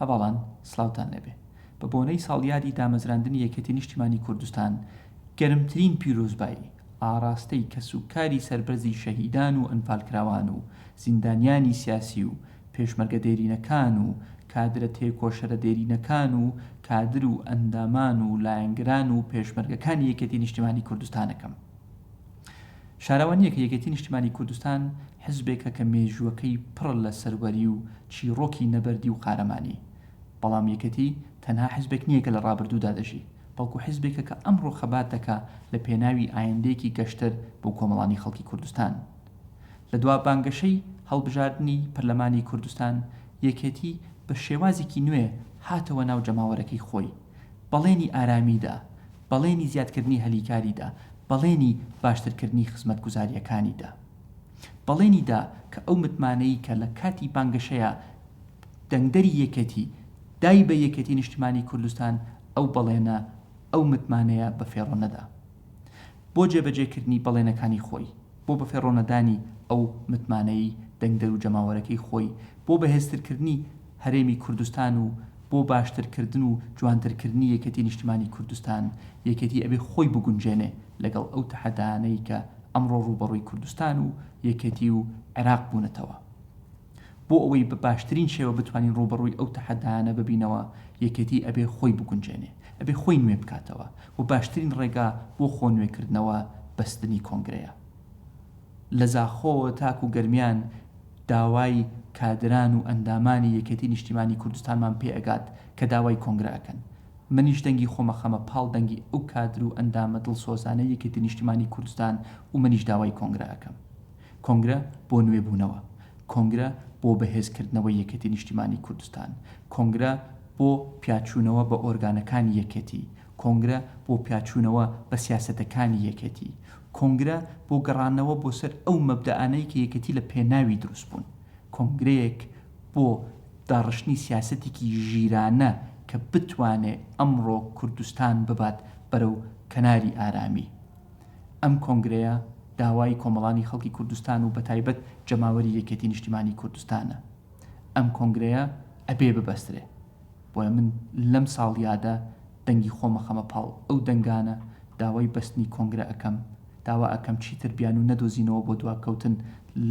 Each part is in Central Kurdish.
هەواڵان سلااوتان لەبێ. بە بۆنەی ساڵیادی دامەزراندنی یەکێتی نیشتیمانی کوردستان گەرمترین پیرۆزبایی ئاراستەی کەسوکاری سەربەرزی شەهیدان و ئەنفالکراوان و زیندانیانی سیاسی و پێشمەرگە دێرینەکان و کادرە تێکۆشەرە دێرینەکان و کادر و ئەندامان و لایەنگران و پێشمەرگەکانی یەکێتی نیشتیمانی کوردستانەکەم. شارەوانیە کە یەکێتی نیشتیمانی کوردستان حزبێکە کە مێژووەکەی پڕ لە سەروەری و چیرۆکی نەبەردی و قارەمانی، بەڵام یەکێتی تەنها حزبێک نییە کە لە ڕابردوودا دەژی، بەڵکو حزبێکە کە ئەمڕۆ خەبات دەکا لە پێناوی ئایندەیەکی گەشتر بۆ کۆمەڵانی خەڵکی کوردستان. لە دوا بانگەشەی هەڵبژاردننی پەرلەمانی کوردستان یەکێتی بە شێوازێکی نوێ هاتەوە ناو جەماوەرەکەی خۆی، بەڵێنی ئارامیدا، بەڵێنی زیادکردنی هەلیکاریدا، بەڵێنی باشترکردنی خزمەتگوزاریەکانیدا، بەڵێنیدا کە ئەو متمانەی کە لە کاتی بانگەشەیە دەنگدەری یەکێتی دای بە یەکێتی نیشتیمانی کوردستان ئەو بەڵێنە ئەو متمانەیە بە فێڕۆ نەدا بۆ جێبەجێکردنی بەڵێنەکانی خۆی، بۆ بە فێڕۆنەدانی ئەو متمانەی دەنگدەر و جەماوەرەکەی خۆی، بۆ بەهێزترکردنی هەرێمی کوردستان و بۆ باشترکردن و جوانترکردنی یەکێتی نیشتیمانی کوردستان. یەکێتی ئەبێ خۆی بگونجێنێ لەگەڵ ئەو تەحەدانەی کە ئەمڕۆ ڕوبەڕووی کوردستان و یەکێتی و عێراق بوونەتەوە. بۆ ئەوەی بە باشترین شێوە بتوانین ڕوبەڕووی ئەو تەحەدانە ببینەوە، یەکێتی ئەبێ خۆی بگونجێنێ، ئەبێ خۆی نوێ بکاتەوە و باشترین ڕێگا بۆ خۆ نوێکردنەوە بەستنی کۆنگرەیە. لە زاخۆوە تاک و گەرمیان داوای کادران و ئەندامانی یەکێتی نیشتیمانی کوردستانمان پێ ئەگات کە داوای کۆنگرە ئەکەن. منیش دەنگی خۆمە خەمە پاڵ دەنگی ئەو کادر و ئەندامە دڵسۆزانە یەکێتی نیشتیمانی کوردستان و منیش داوای کۆنگرە ئەکەم. کۆنگرە بۆ نوێبوونەوە، کۆنگرە بۆ بەهێزکردنەوەی یەکێتی نیشتیمانی کوردستان، کۆنگرە بۆ پیاچوونەوە بە ئۆرگانەکانی یەکێتی، کۆنگرە بۆ پیاچوونەوە بە سیاسەتەکانی یەکێتی، کۆنگرە بۆ گەڕانەوە بۆ سەر ئەو مەبدەانەی کە یەکێتی لە پێناوی دروست بوون، کۆنگرەیەک بۆ داڕشتنی سیاسەتێکی ژیرانە کە بتوانێ ئەمڕۆ کوردستان ببات بەرەو کەناری ئارامی. ئەم کۆنگرەیە داوای کۆمەڵانی خەڵکی کوردستان و بە تایبەت جەماوەری یەکێتی نیشتیمانی کوردستانە. ئەم کۆنگرەیە ئەبێ ببەسترێ. بۆیە من لەم ساڵیادا دەنگی خۆمە خەمە پاڵ ئەو دەنگانە داوای بەستنی کۆنگرە ئەەکەم، داوا ئەەکەم چیتر بیان و نەدۆزینەوە بۆ دواکەوتن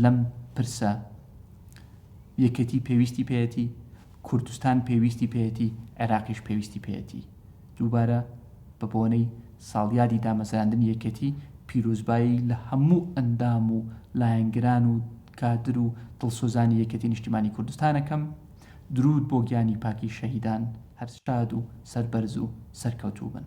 لەم پرسە. یەکێتی پێویستی پێیەتی، کوردستان پێویستی پێیەتی، عێراقیش پێویستی پێیەتی. دووبارە بە بۆنەی ساڵیادی دامەزراندنی یەکێتی پیرۆزبایی لە هەموو ئەندام و لایەنگران و کادر و دڵسۆزانی یەکێتی نیشتیمانی کوردستانەکەم. درود بۆ گیانی پاکی شەهیدان، هەر شاد و سەربەرز و سەرکەوتوو بن.